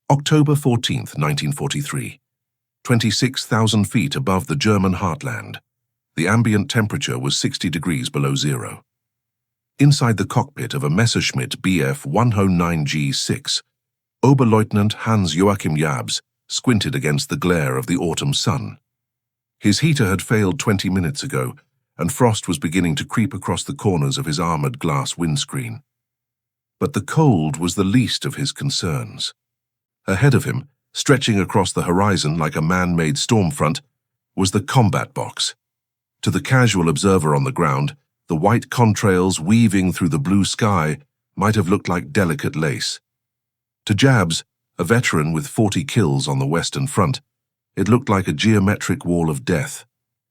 October 14, 1943. 26,000 feet above the German heartland. The ambient temperature was 60 degrees below zero. Inside the cockpit of a Messerschmitt Bf 109G6, Oberleutnant Hans-Joachim Jabs squinted against the glare of the autumn sun. His heater had failed 20 minutes ago, and frost was beginning to creep across the corners of his armored glass windscreen. But the cold was the least of his concerns. Ahead of him, stretching across the horizon like a man-made storm front, was the combat box. To the casual observer on the ground, the white contrails weaving through the blue sky might have looked like delicate lace. To Jabs, a veteran with 40 kills on the Western Front, it looked like a geometric wall of death.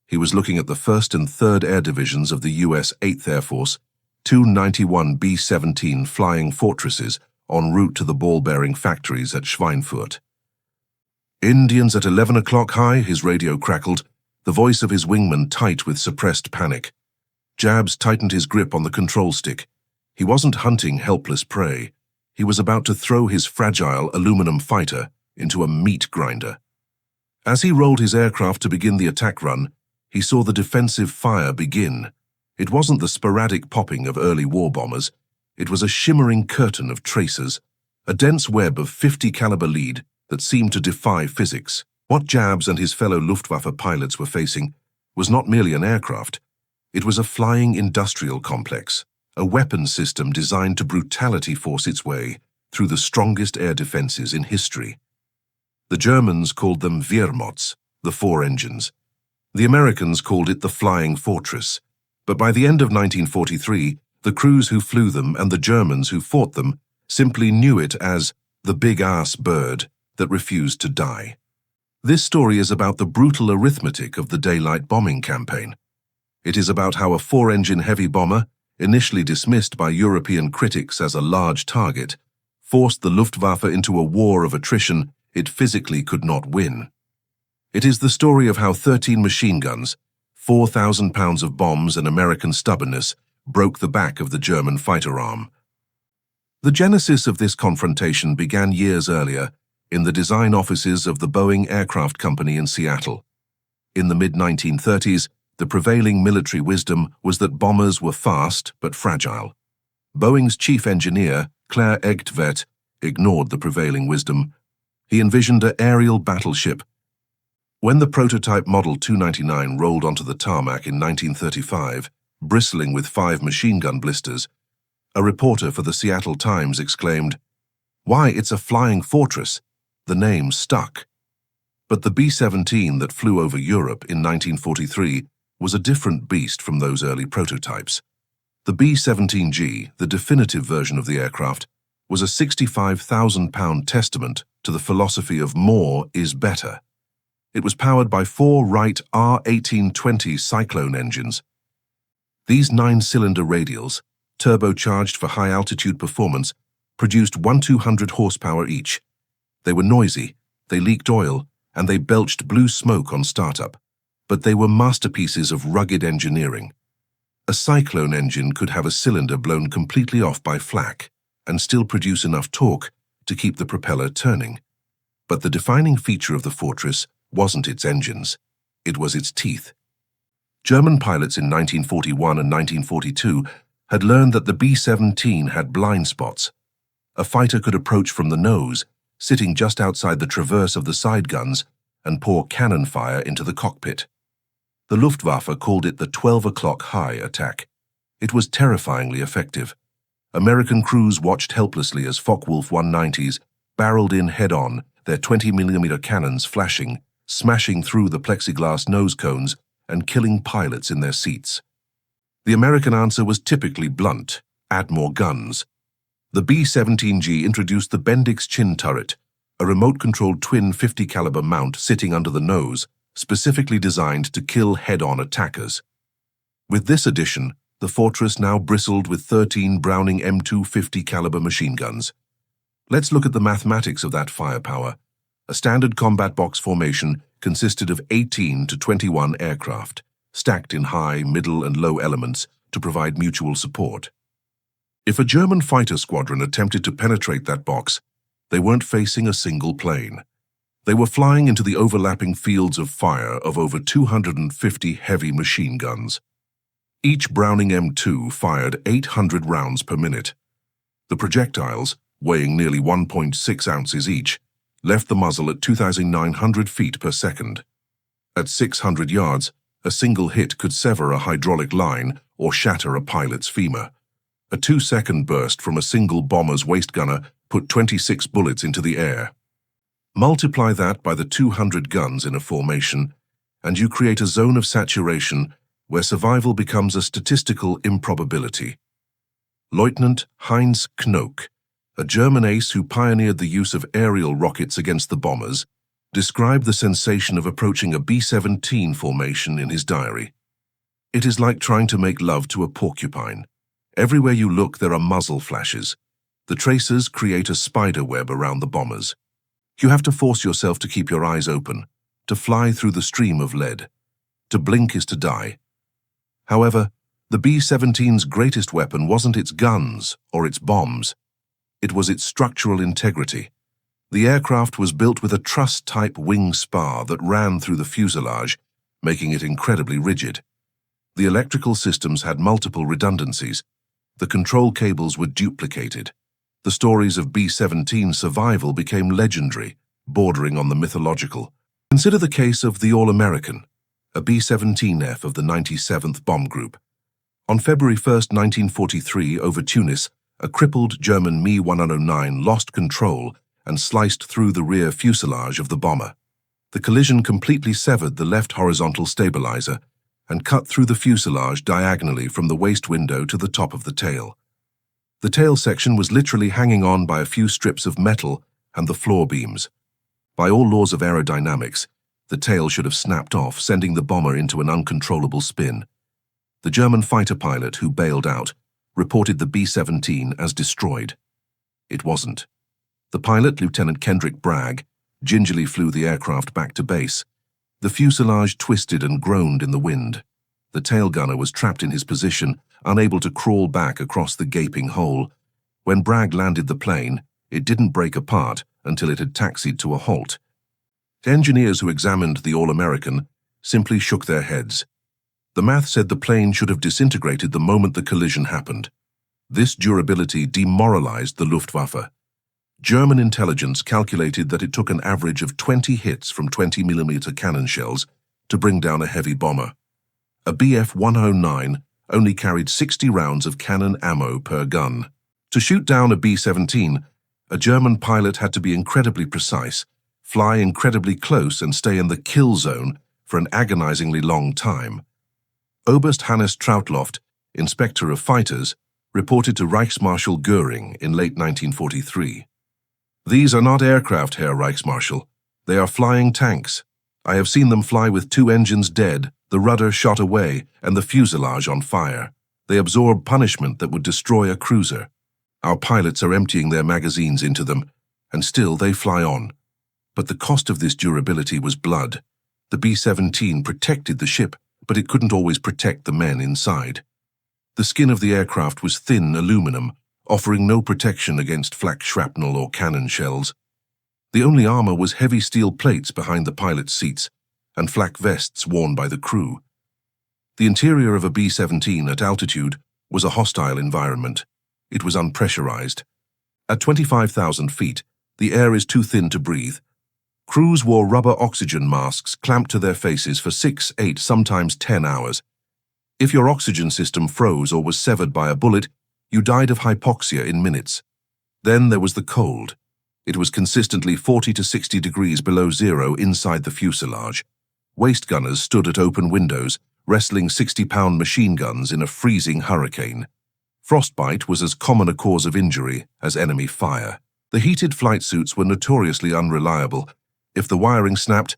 He was looking at the 1st and 3rd Air Divisions of the U.S. 8th Air Force, two 91 B-17 flying fortresses en route to the ball-bearing factories at Schweinfurt. "Indians at 11 o'clock high," his radio crackled, the voice of his wingman tight with suppressed panic. Jabs tightened his grip on the control stick. He wasn't hunting helpless prey. He was about to throw his fragile aluminum fighter into a meat grinder. As he rolled his aircraft to begin the attack run, he saw the defensive fire begin. It wasn't the sporadic popping of early war bombers. It was a shimmering curtain of tracers, a dense web of 50 caliber lead that seemed to defy physics. What Jabs and his fellow Luftwaffe pilots were facing was not merely an aircraft. It was a flying industrial complex, a weapons system designed to brutality force its way through the strongest air defenses in history. The Germans called them Wehrmotts, the four engines. The Americans called it the Flying Fortress. But by the end of 1943, the crews who flew them and the Germans who fought them simply knew it as the big-ass bird that refused to die. This story is about the brutal arithmetic of the daylight bombing campaign. It is about how a four-engine heavy bomber, initially dismissed by European critics as a large target, forced the Luftwaffe into a war of attrition it physically could not win. It is the story of how 13 machine guns, 4,000 pounds of bombs and American stubbornness broke the back of the German fighter arm. The genesis of this confrontation began years earlier in the design offices of the Boeing Aircraft Company in Seattle. In the mid-1930s, the prevailing military wisdom was that bombers were fast but fragile. Boeing's chief engineer, Claire Egtvert, ignored the prevailing wisdom. He envisioned an aerial battleship. When the prototype Model 299 rolled onto the tarmac in 1935, bristling with 5 machine gun blisters, a reporter for the Seattle Times exclaimed, "Why, it's a flying fortress." The name stuck. But the B-17 that flew over Europe in 1943 was a different beast from those early prototypes. The B-17G, the definitive version of the aircraft, was a 65,000-pound testament to the philosophy of more is better. It was powered by 4 Wright R1820 Cyclone engines. These 9-cylinder radials, turbocharged for high-altitude performance, produced 1,200 horsepower each. They were noisy, they leaked oil, and they belched blue smoke on startup. But they were masterpieces of rugged engineering. A Cyclone engine could have a cylinder blown completely off by flak and still produce enough torque to keep the propeller turning. But the defining feature of the Fortress wasn't its engines, it was its teeth. German pilots in 1941 and 1942 had learned that the B-17 had blind spots. A fighter could approach from the nose, sitting just outside the traverse of the side guns, and pour cannon fire into the cockpit. The Luftwaffe called it the 12 o'clock high attack. It was terrifyingly effective. American crews watched helplessly as Focke-Wulf 190s barreled in head-on, their 20mm cannons flashing, smashing through the plexiglass nose cones and killing pilots in their seats. The American answer was typically blunt: add more guns. The B-17G introduced the Bendix chin turret, a remote-controlled twin 50 caliber mount sitting under the nose, specifically designed to kill head-on attackers. With this addition, the Fortress now bristled with 13 Browning M250 caliber machine guns. Let's look at the mathematics of that firepower. A standard combat box formation consisted of 18 to 21 aircraft, stacked in high, middle, and low elements to provide mutual support. If a German fighter squadron attempted to penetrate that box, They weren't facing a single plane. They were flying into the overlapping fields of fire of over 250 heavy machine guns. Each Browning M2 fired 800 rounds per minute. The projectiles, weighing nearly 1.6 ounces each, left the muzzle at 2,900 feet per second. At 600 yards, a single hit could sever a hydraulic line or shatter a pilot's femur. A 2-second burst from a single bomber's waist gunner put 26 bullets into the air. Multiply that by the 200 guns in a formation, and you create a zone of saturation where survival becomes a statistical improbability. Lieutenant Heinz Knoke, a German ace who pioneered the use of aerial rockets against the bombers, described the sensation of approaching a B-17 formation in his diary. It is like trying to make love to a porcupine. Everywhere you look, there are muzzle flashes. The tracers create a spider web around the bombers. You have to force yourself to keep your eyes open, to fly through the stream of lead. To blink is to die. However, the B-17's greatest weapon wasn't its guns or its bombs. It was its structural integrity. The aircraft was built with a truss-type wing spar that ran through the fuselage, making it incredibly rigid. The electrical systems had multiple redundancies. The control cables were duplicated. The stories of B-17 survival became legendary, bordering on the mythological. Consider the case of the All-American, a B-17F of the 97th Bomb Group. On February 1, 1943, over Tunis, a crippled German Me-109 lost control and sliced through the rear fuselage of the bomber. The collision completely severed the left horizontal stabilizer and cut through the fuselage diagonally from the waist window to the top of the tail. The tail section was literally hanging on by a few strips of metal and the floor beams. By all laws of aerodynamics, the tail should have snapped off, sending the bomber into an uncontrollable spin. The German fighter pilot who bailed out reported the B-17 as destroyed. It wasn't. The pilot, Lieutenant Kendrick Bragg, gingerly flew the aircraft back to base. The fuselage twisted and groaned in the wind. The tail gunner was trapped in his position, unable to crawl back across the gaping hole. When Bragg landed the plane, it didn't break apart until it had taxied to a halt. Engineers who examined the All-American simply shook their heads. The math said the plane should have disintegrated the moment the collision happened. This durability demoralized the Luftwaffe. German intelligence calculated that it took an average of 20 hits from 20mm cannon shells to bring down a heavy bomber. A Bf-109 only carried 60 rounds of cannon ammo per gun. To shoot down a B-17, a German pilot had to be incredibly precise, fly incredibly close and stay in the kill zone for an agonizingly long time. Oberst Hannes Trautloft, inspector of fighters, reported to Reichsmarschall Göring in late 1943. "These are not aircraft, Herr Reichsmarschall. They are flying tanks. I have seen them fly with 2 engines dead, the rudder shot away, and the fuselage on fire. They absorb punishment that would destroy a cruiser. Our pilots are emptying their magazines into them, and still they fly on. But the cost of this durability was blood. The B-17 protected the ship, but it couldn't always protect the men inside. The skin of the aircraft was thin aluminum, offering no protection against flak shrapnel or cannon shells. The only armor was heavy steel plates behind the pilot's seats and flak vests worn by the crew. The interior of a B-17 at altitude was a hostile environment. It was unpressurized. At 25,000 feet, the air is too thin to breathe. Crews wore rubber oxygen masks clamped to their faces for 6, 8, sometimes 10 hours. If your oxygen system froze or was severed by a bullet, you died of hypoxia in minutes. Then there was the cold. It was consistently 40 to 60 degrees below zero inside the fuselage. Waist gunners stood at open windows, wrestling 60-pound machine guns in a freezing hurricane. Frostbite was as common a cause of injury as enemy fire. The heated flight suits were notoriously unreliable. If the wiring snapped,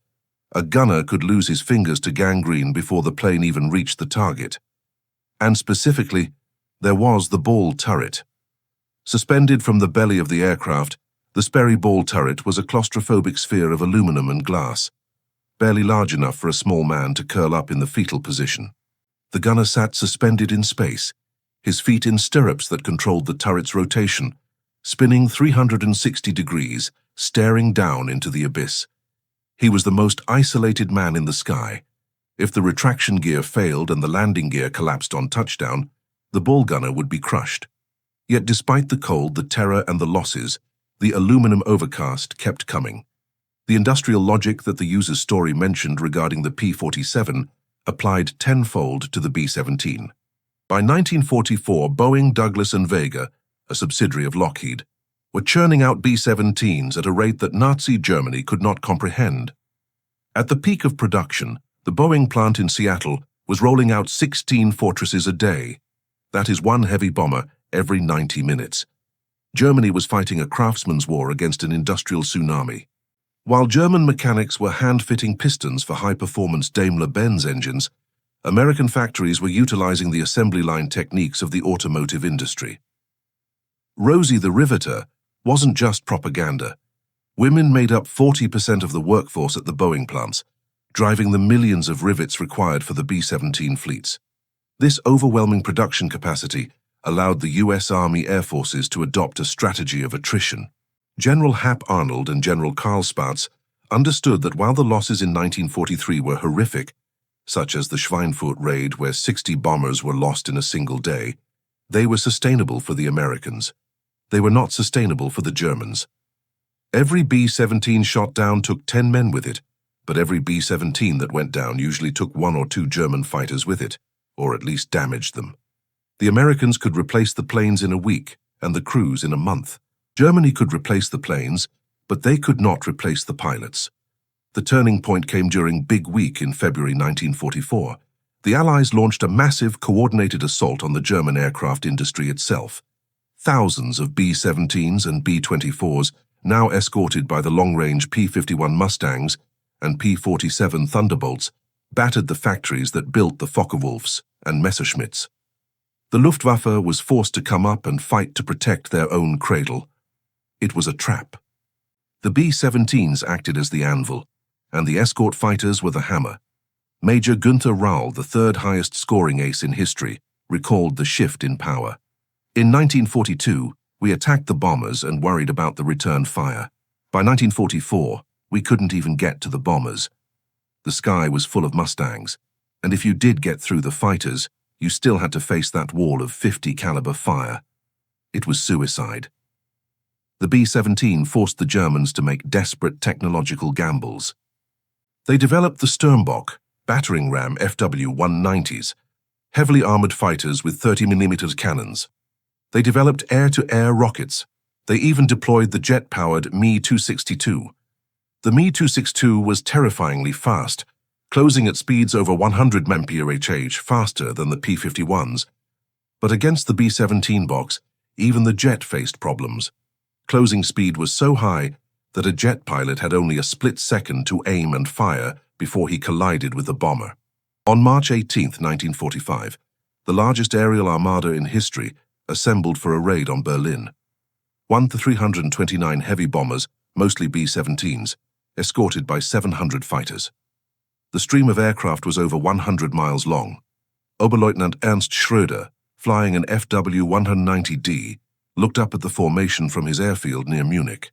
a gunner could lose his fingers to gangrene before the plane even reached the target. And specifically, there was the ball turret. Suspended from the belly of the aircraft, the Sperry ball turret was a claustrophobic sphere of aluminum and glass, barely large enough for a small man to curl up in the fetal position. The gunner sat suspended in space, his feet in stirrups that controlled the turret's rotation, spinning 360 degrees, staring down into the abyss. He was the most isolated man in the sky. If the retraction gear failed and the landing gear collapsed on touchdown, the ball gunner would be crushed. Yet despite the cold, the terror, and the losses, the Aluminum Overcast kept coming. The industrial logic that the user's story mentioned regarding the P-47 applied tenfold to the B-17. By 1944, Boeing, Douglas, and Vega, a subsidiary of Lockheed, were churning out B-17s at a rate that Nazi Germany could not comprehend. At the peak of production, the Boeing plant in Seattle was rolling out 16 Fortresses a day. That is one heavy bomber every 90 minutes. Germany was fighting a craftsman's war against an industrial tsunami. While German mechanics were hand-fitting pistons for high-performance Daimler-Benz engines, American factories were utilizing the assembly line techniques of the automotive industry. Rosie the Riveter wasn't just propaganda. Women made up 40% of the workforce at the Boeing plants, driving the millions of rivets required for the B-17 fleets. This overwhelming production capacity allowed the U.S. Army Air Forces to adopt a strategy of attrition. General Hap Arnold and General Karl Spaatz understood that while the losses in 1943 were horrific, such as the Schweinfurt raid where 60 bombers were lost in a single day, they were sustainable for the Americans. They were not sustainable for the Germans. Every B-17 shot down took 10 men with it, but every B-17 that went down usually took 1 or 2 German fighters with it, or at least damaged them. The Americans could replace the planes in a week and the crews in a month. Germany could replace the planes, but they could not replace the pilots. The turning point came during Big Week in February 1944. The Allies launched a massive, coordinated assault on the German aircraft industry itself. Thousands of B-17s and B-24s, now escorted by the long-range P-51 Mustangs and P-47 Thunderbolts, battered the factories that built the Focke-Wulfs and Messerschmitts. The Luftwaffe was forced to come up and fight to protect their own cradle. It was a trap. The B-17s acted as the anvil, and the escort fighters were the hammer. Major Günther Rauhl, the third highest scoring ace in history, recalled the shift in power. In 1942, we attacked the bombers and worried about the return fire. By 1944, we couldn't even get to the bombers. The sky was full of Mustangs, and if you did get through the fighters, you still had to face that wall of 50 caliber fire. It was suicide. The B-17 forced the Germans to make desperate technological gambles. They developed the Sturmbok, battering ram FW-190s, heavily armored fighters with 30mm cannons. They developed air-to-air rockets. They even deployed the jet-powered Me-262. The Me-262 was terrifyingly fast, closing at speeds over 100 mph faster than the P-51s. But against the B-17 box, even the jet faced problems. Closing speed was so high that a jet pilot had only a split second to aim and fire before he collided with the bomber. On March 18, 1945, the largest aerial armada in history assembled for a raid on Berlin. 329 heavy bombers, mostly B-17s, escorted by 700 fighters. The stream of aircraft was over 100 miles long. Oberleutnant Ernst Schröder, flying an FW-190D, looked up at the formation from his airfield near Munich.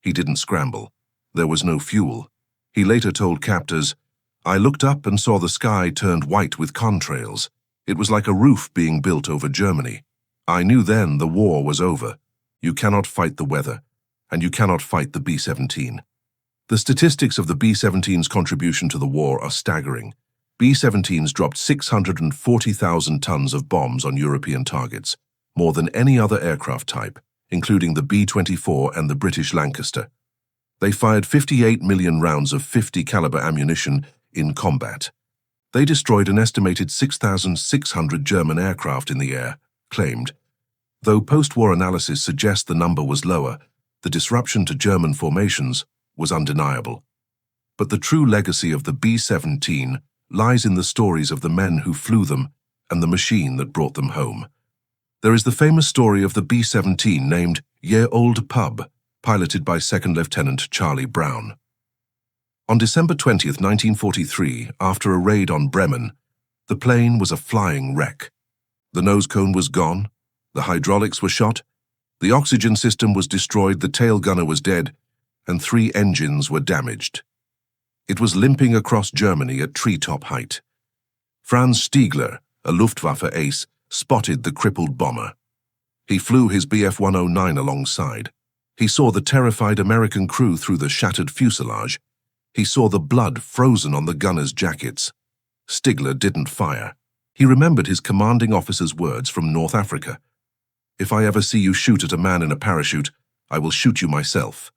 He didn't scramble. There was no fuel. He later told captors, "I looked up and saw the sky turned white with contrails. It was like a roof being built over Germany. I knew then the war was over. You cannot fight the weather, and you cannot fight the B-17. The statistics of the B-17's contribution to the war are staggering. B-17s dropped 640,000 tons of bombs on European targets, more than any other aircraft type, including the B-24 and the British Lancaster. They fired 58 million rounds of 50 caliber ammunition in combat. They destroyed an estimated 6,600 German aircraft in the air, claimed. Though post-war analysis suggests the number was lower, the disruption to German formations was undeniable. But the true legacy of the B-17 lies in the stories of the men who flew them and the machine that brought them home. There is the famous story of the B-17 named Ye Old Pub, piloted by Second Lieutenant Charlie Brown. On December 20, 1943, after a raid on Bremen, the plane was a flying wreck. The nose cone was gone, the hydraulics were shot, The oxygen system was destroyed, the tail gunner was dead, and 3 engines were damaged. It was limping across Germany at treetop height. Franz Stigler, a Luftwaffe ace, spotted the crippled bomber. He flew his Bf-109 alongside. He saw the terrified American crew through the shattered fuselage. He saw the blood frozen on the gunners' jackets. Stigler didn't fire. He remembered his commanding officer's words from North Africa. "If I ever see you shoot at a man in a parachute, I will shoot you myself."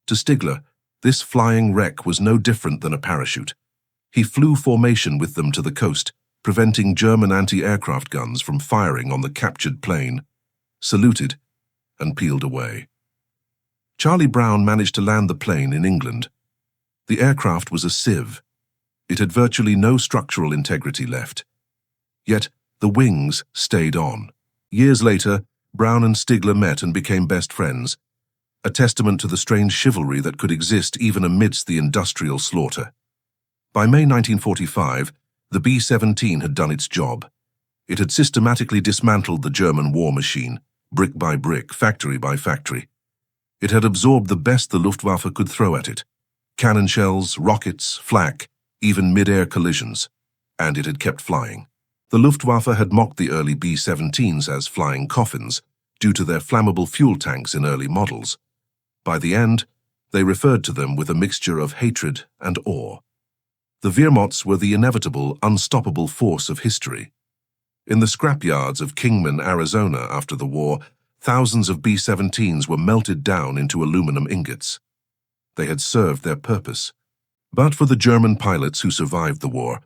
To Stigler, this flying wreck was no different than a parachute. He flew formation with them to the coast, preventing German anti-aircraft guns from firing on the captured plane, saluted, and peeled away. Charlie Brown managed to land the plane in England. The aircraft was a sieve. It had virtually no structural integrity left. Yet the wings stayed on. Years later, Brown and Stigler met and became best friends, a testament to the strange chivalry that could exist even amidst the industrial slaughter. By May 1945, the B-17 had done its job. It had systematically dismantled the German war machine, brick by brick, factory by factory. It had absorbed the best the Luftwaffe could throw at it: cannon shells, rockets, flak, even mid-air collisions. And it had kept flying. The Luftwaffe had mocked the early B-17s as flying coffins due to their flammable fuel tanks in early models. By the end, they referred to them with a mixture of hatred and awe. The Wehrmachts were the inevitable, unstoppable force of history. In the scrapyards of Kingman, Arizona after the war, thousands of B-17s were melted down into aluminum ingots. They had served their purpose. But for the German pilots who survived the war,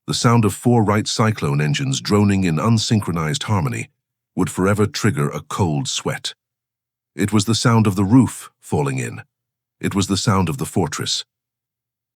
the sound of 4 Wright Cyclone engines droning in unsynchronized harmony would forever trigger a cold sweat. It was the sound of the roof falling in. It was the sound of the fortress.